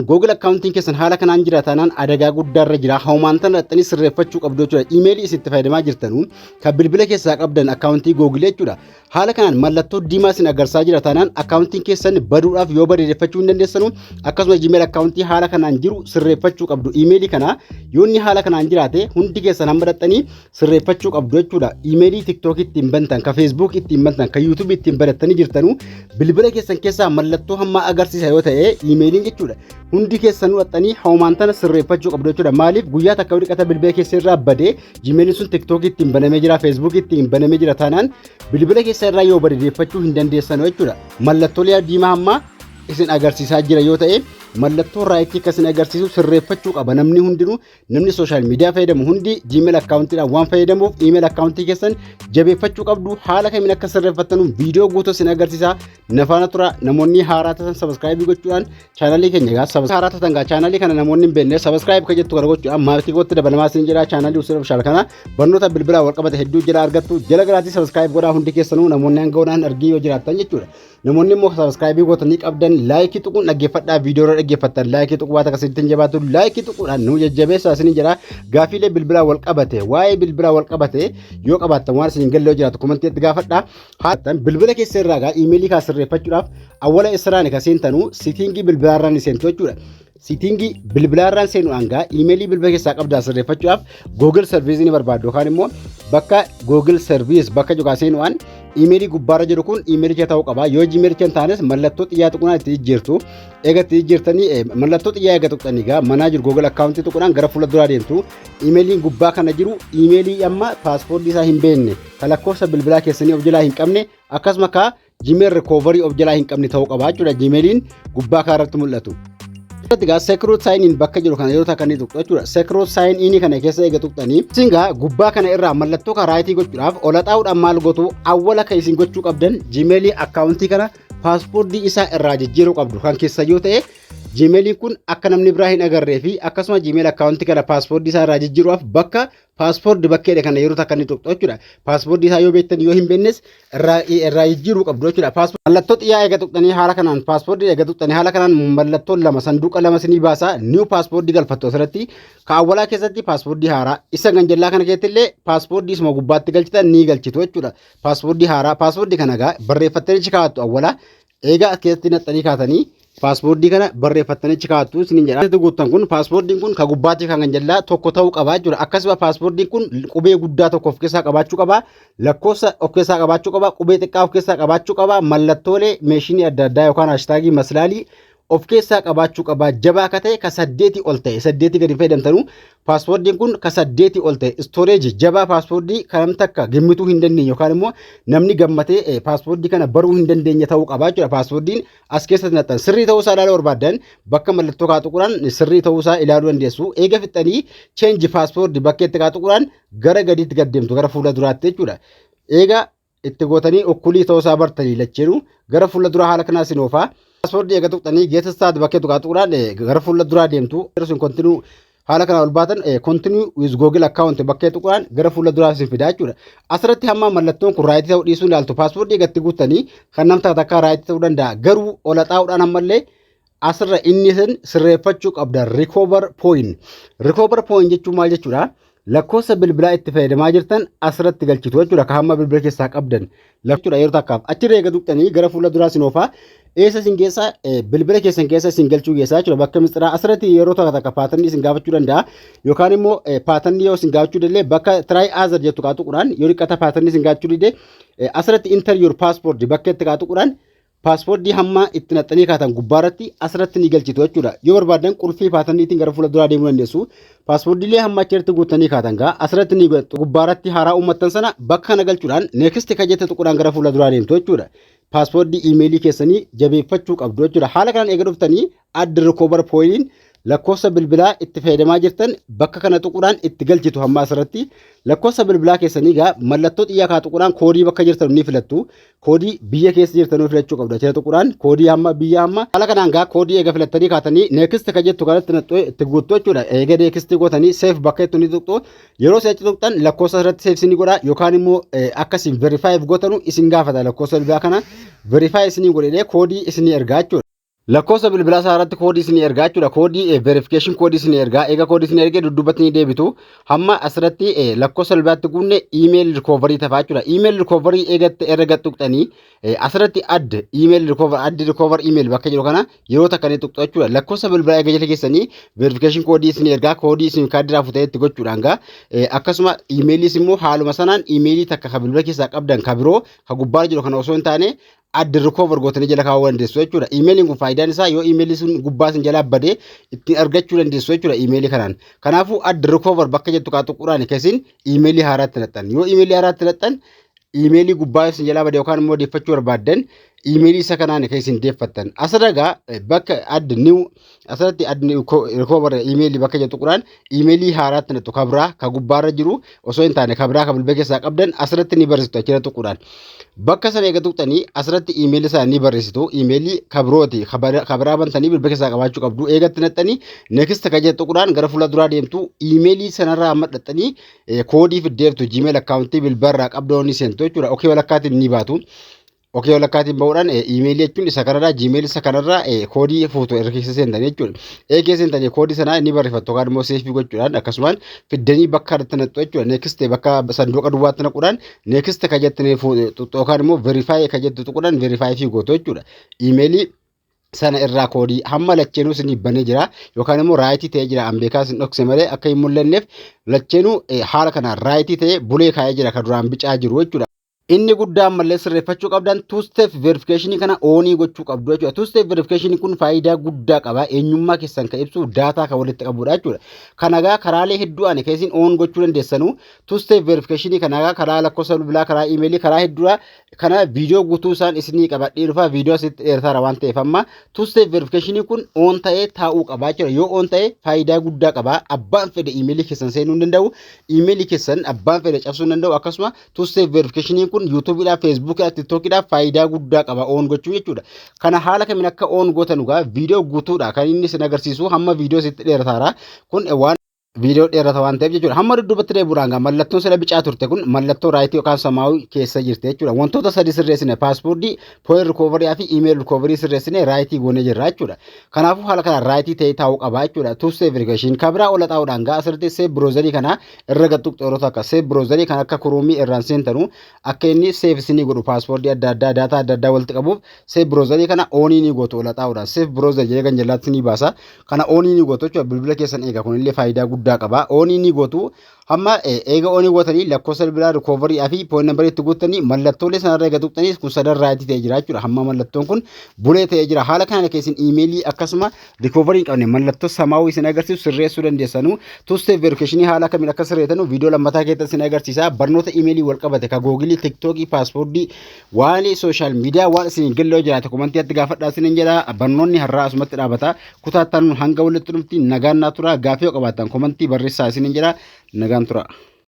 Google accounting keessan haala kanaan jiraataanaan adagaa guddaarra jira. Hawmaantan raxxanii sirreeffachuu qabdu jechuudha. Emailii isitti fayyadamaa jirtanu kan bilbila keessaa qabdan accountii Google jechuudha. Haala kanaan mallattoo diimaa isin agarsiisaa jira taanaan accounting keessan baduudhaaf yoo bareeffachuu hin dandeessanu akkasumas Gmail accountii haala kanaan jiru sirreeffachuu qabdu. Emailii kana yoo inni haala kanaan jiraate hundi keessan hamma raxxanii sirreeffachuu qabdu jechuudha. Emailii TikTok ittiin bantan, ka Facebook ittiin bantan, ka YouTube ittiin barattanii jirtanu bilbila keessan keessaa mallattoo hamma agarsiisa yoo ta'e emailiin jechuudha. Hundi keessan waxxanii hawmaantana sirreeffachuu qabdu jechuudha. Maaliif guyyaa takka waliqata bilbila keessan irraa badee Gmail sun TikTok ittiin banamee jira, Facebook ittiin banamee jira taanaan bilbila keessan irraa yoo bareeffachuu hin dandeessan jechuudha. Mallattoolee diimaa hamma isin agarsiisaa jira yoo ta'e mallattoo raayitii akka isin agarsiisu sirreeffachuu qaba. Namni hundinuu namni social media fayyadamu hundi Gmail accountiidhaan waan fayyadamuuf email accountii keessan jabeeffachuu qabdu. Haala kamiin akka sirreeffattanu viidiyoo guutuu isin agarsiisa. Nafaana tura namoonni haaraa ta'an subscribe gochuudhaan chaanalii keenya haaraa ta'an chaanalii kana namoonni hin beekne subscribe kan jettu kana gochuudhaan maatii kootti dabalamaa isin jira. Chaanalii usiraa bishaan kana barnoota bilbilaa wal qabate hedduu jira argattu. Jala garaatii subscribe godhaa hundi keessanuu namoonni hangawoodhaan argii yoo jiraattan jechuudha. Namoonni immoo subscribe gootanii qabdan like tuquun dhaggeeffadhaa viidiyoo dhaggeeffattan like tuquu baata akkasitti hin jabaatu like tuquudhaan nu jajjabeessaa isin jira. Gaafiilee bilbilaa wal qabate waa'ee bilbilaa wal qabate yoo qabaattan waan isin galle yoo jiraatu komantiitti gaafadhaa. Haatan bilbila keessa irraa gaa emailii kaa sirreeffachuudhaaf awwala israani ka seentanu sitingii bilbilaarraan seentu jechuudha. Sitingii bilbilaarraan seenuudhaan gaa emailii bilbila keessaa qabdaa sirreeffachuudhaaf Google service ni barbaadu yookaan immoo bakka Google service bakka jogaa seenuudhaan emailii gubbaarra jiru kun emailii ta'uu qaba. Yoo Gmail kan taanes mallattoo xiyyaa tuqunaan itti jijjiirtu. Eega itti jijjiirtanii mallattoo xiyyaa eega tuqxanii gaa manaa jiru Google accountii tuqunaan gara fuula duraa deemtu. Emailiin gubbaa kana jiru emailii amma paaspoortii isaa hin beekne kan lakkoofsa bilbilaa keessanii of jalaa hin qabne akkasuma ka Gmail recovery of jalaa hin qabne ta'uu qaba jechuudha. Gmailiin gubbaa kanarratti mul'atu. Secret sign in bakka jiru kana yeroo takkan tuqxu jechuudha. Secret sign in kana keessa eega tuqxanii isingaa gubbaa kana irraa mallattoo ka raayitii gochuudhaaf ola xaa'uudhaan maal gootu awwala kan isin gochuu qabdan Gmail accountii kana paaspoortii isaa irraa jijjiiruu qabdu kan keessa yoo ta'e Gmail kun akka namni biraa hin agarree fi akkasuma Gmail accountii kana paaspoortii isaa irraa jijjiiruudhaaf bakka paaspoortii bakkeedha kana yeroo takkan tuqxu jechuudha. Paaspoortii isaa yoo beektan yoo hin beeknes irraa jijjiiruu qabdu jechuudha. Mallattoo xiyyaa eega tuqxanii haala kanaan paaspoortii eega tuqxanii haala kanaan mallattoo lama sanduuqa lama sinii baasa new paaspoortii galfattu asirratti ka awwalaa keessatti paaspoortii haaraa isa ganjallaa kana keessatti illee paaspoortii isuma gubbaatti galchitan ni galchitu jechuudha. Paaspoortii haaraa paaspoortii kana gaa barreeffattanii kaa'attu awwalaa eega keessatti naxxanii kaatanii paaspoortii kana barreeffattanii kaa'attu isiniin jedha. Guutan kun paaspoortiin kun ka gubbaatti kan ganjallaa tokko ta'uu qaba jechuudha. Akkasuma paaspoortiin kun qubee guddaa tokko of keessaa qabaachuu qaba. Lakkoofsa of keessaa qabaachuu qaba. Qubee xiqqaa of keessaa qabaachuu qaba. Mallattoolee meeshinii adda addaa yookaan haashtaagii maslaalii of keessaa qabaachuu qaba. Jabaa akka ta'e ka 8 ol ta'e 8 gadi fayyadamtanu paaspoortiin kun ka 8 ol ta'e storage jabaa paaspoortii kan takka gimmituu hin dandeenye yookaan immoo namni gammatee paaspoortii kana baruu hin dandeenye ta'uu qaba jechuudha. Paaspoortiin as keessatti naxxan sirrii ta'uu isaa ilaaluu barbaadan bakka mallattoo kaa tuquudhaan sirrii ta'uu isaa ilaaluu dandeessu. Eega fixanii change paaspoortii bakkeetti kaa tuquudhaan gara gadiitti gaddeemtu gara fuula duraatti jechuudha. Eega itti gootanii okkulii ta'uu isaa bartanii lacheenu gara fuula duraa haala kanaa isin oofaa. Paaspoortii eega tuqxanii geessa isaatti bakkeetti kaa tuquudhaan gara fuula duraa deemtu. Isin kontinuu haala kana ol baatan continue with Google account bakkee tuqaan gara fuula duraa isin fidaa jechuudha. Asirratti hamma mallattoon kun raayitii ta'uu dhiisuu ilaaltu paaspoortii eegatti guuttanii kan namta takka raayitii ta'uu danda'a. Garuu ola xaa'uudhaan ammallee asirra inni isin sirreeffachuu qabda recover point. Recover point jechuun maal jechuudha? Lakkoofsa bilbilaa itti fayyadamaa jirtan asirratti galchitu jechuudha. Ka hamma bilbila keessaa qabdan lakkoofsa yeroo takkaaf achirra eega tuqxanii gara fuula duraa isin oofaa. Eessa isin keessa bilbila keessan keessa isin galchuu geessaa jechuudha. Bakka mistiraa asirratti yeroo takka paatanii isin gaafachuu danda'a. Yookaan immoo paatanii yoo isin gaafachuu danda'e bakka try other jettu kaa tuquudhaan yoo dhiqata paatanii isin gaafachuu dide asirratti enter your passport bakka itti kaa tuquudhaan paaspoortii hamma itti naxxanii kaatan gubbaarratti asirratti ni galchitu jechuudha. Yoo barbaadan qulfii paataniitiin gara fuula duraa deemuu dandeessu. Paaspoortiilee hamma achirratti guuttanii kaatan gaa asirratti ni gubbaarratti haaraa uummattan sana bakka kana galchuudhaan next ka jette tuquudhaan gara fuula duraa deemtu jechuudha. Paaspoortii emailii keessanii jabeeffachuu qabdu jechuudha. Haala kanaan eega dhuftanii add recover point lakkoofsa bilbilaa itti fayyadamaa jirtan bakka kana tuquudhaan itti galchitu hamma asirratti lakkoofsa bilbilaa keessanii gaa mallattoo xiyyaa kaa tuquudhaan koodii bakka jirtan ni filattu. Koodii biyya keessa jirtan filachuu qabdu jechuudha. Tuquudhaan koodii hamma biyya hamma haala kanaan gaa koodii eega filattanii kaatanii next ka jettu kanatti itti guuttu jechuudha. Eega next gootanii save bakka itti ni tuqxu. Yeroo seechi tuqxan lakkoofsa irratti save isin godha yookaan immoo akkasiin verify gootanu isin gaafata lakkoofsa bilbilaa kana verify isin godhee koodii isin ergaa jechuudha. lakkoofsa bilbilaa isaa irratti koodii isin ergaa jechuudha. Koodii verification koodii isin ergaa. Eega koodii isin ergee dudduubatti ni deebitu. Hamma asirratti lakkoofsa bilbilaatti guunne email recovery tafaa jechuudha. Email recovery eegatti erga tuqxanii asirratti add email recover email bakka jiru kana yeroo takka ni tuqxu jechuudha. Lakkoofsa bilbilaa eega jala keessanii verification koodii isin ergaa. Koodii isin kaardiidhaaf futee itti gochuudhaan akkasuma emailiis immoo haaluma sanaan emailii takka ka bilbila keessaa qabdan ka biroo ka gubbaa jiru kana osoo hin taane adda recover gootanii jala kaawuu dandeessu jechuudha. Emailiin kun faayidaan isaa yoo emailii sun gubbaa sin jala badee ittiin argachuu dandeessu jechuudha emailii kanaan. Kanaafuu adda recover bakka jettu kaa tuquudhaan keessin emailii haaraatti naqxan. Yoo emailii haaraatti naqxan emailii gubbaa sin jala badee yookaan immoo deeffachuu barbaaddan emailii isa kanaan keessin deeffattan. Asirraa bakka adda new asirratti adda recover emailii bakka jettu tuquudhaan emailii haaraatti naqxu kabraa ka gubbaarra jiru osoo hin taane kabraa ka bilbila keessaa qabdan asirratti ni barreessitu achirra tuquudhaan. Bakka sana eega tuqxanii asirratti emailii isaanii ni barreessitu. Emailii kabrooti kabraa bantanii bilbila keessaa qabaachuu qabdu. Eegatti naqxanii next ka jettu tuquudhaan gara fuula duraa deemtu emailii sanarraa madhaxxanii koodii fiddeeftu Gmail akkaawuntii bilbilarraa qabdoonni seentu jechuudha. Okay walakkaatiin ni baatu. Okay walakkaatiin bahuudhaan emailii jechuun isa kanarraa Gmail isa kanarraa koodii fuutu erga keessa seentanii jechuudha. Eegee seentanii koodii sanaa ni barreeffattu yookaan immoo seefii gochuudhaan akkasumaan fiddanii bakka irratti naqxu jechuudha. Next bakka sanduuqa duwwaatti naquudhaan next ka jettanii yookaan immoo verify ka jettu tuquudhaan verify fi gootu jechuudha. Emailii sana irraa koodii hamma lacheenuu isin banee jira yookaan immoo raayitii ta'ee jira ambeekaa isin dhokse malee akka hin mul'anneef lacheenuu haala kanaan raayitii ta'ee bulee kaa'ee jira ka duraan bicaa jiru jechuudha. Inni guddaan mallee sirreeffachuu qabdan two step verification kana oonii gochuu qabdu jechuudha. Two step verification kun faayidaa guddaa qaba. Eenyummaa keessan kan ibsu daataa kan walitti qabudha jechuudha. Kanagaa karaalee hedduu ani keessin oon gochuu dandeessanu two step verification kanagaa karaa lakkoofsa bilbilaa karaa emailii karaa hedduudha. Kana viidiyoo guutuu isaan isinii qabadhee dhufa viidiyoo asitti dheerataara waan ta'eef amma two step verification kun oon ta'ee taa'uu qaba jechuudha. Yoo oon ta'ee faayidaa guddaa qaba. Abbaan fedhe emailii keessan seenuu hin danda'u. Emailii keessan abbaan fedhe cabsuu hin danda'u. Akkasuma two step verification kun YouTube dha, Facebook dha, TikTok dha faayidaa guddaa qaba oon gochuu jechuudha. Kana haala kamiin akka oon gootan viidiyoo guutuudha kan inni isin agarsiisu hamma viidiyoo sitti dheerataara. Kun waan viidiyoo dheerata waan ta'eef jechuudha. Hamma dudduubatti deebi'uudhaan mallattoon sila bicaa turte kun mallattoo raayitii yookaan samaawii keessa jirti jechuudha. Wantoota sadii sirreessine paaspoortii, point recovery fi email recovery sirreessine raayitii goonee jirra jechuudha. Kanaafuu haala kanaan raayitii ta'ee taa'uu qaba jechuudha. Two step verification kabraa ola taa'uudhaan asirratti seef browserii kana irra gattuq xoroota akka seef browserii kan akka kuruumii irraan seentanu akka inni seef isinii godhu paaspoortii adda addaa daataa adda addaa walitti qabuuf seef browserii kana oonii ni gootu ola taa'uudhaan seef browser jedhee kan jallaatti ni baasa. Kana oonii ni gootu jechuudha. Bilbila keessan eega kunillee faayidaa guddaa qaba. Oonii ni gootu hamma eega oonii gootanii lakkoofsa bilbilaa recovery fi point number itti guuttanii mallattoolee sanarra eega tuqxanii kun sadan raayitii ta'ee jira jechuudha. Hamma mallattoon kun bulee ta'ee jira. Haala kana keessin emailii akkasuma recovery hin qabne mallattoo samaawii isin agarsiisu sirreessuu dandeessanu. Two step verification haala kamiin akka sirreetanu viidiyoo lammataa keessatti isin agarsiisa. Barnoota emailii wal qabate ka Google, TikTok, paaspoortii waan social media waan isin gilloo jiraate komantii atti gaafadhaa isin jedha. Barnoonni har'aa asumatti dhaabata. Kutaattaan hanga walitti dhufti nagaan naa tura gaafii qabaatan komantii barreessaa isin jedha. Nagaan tura.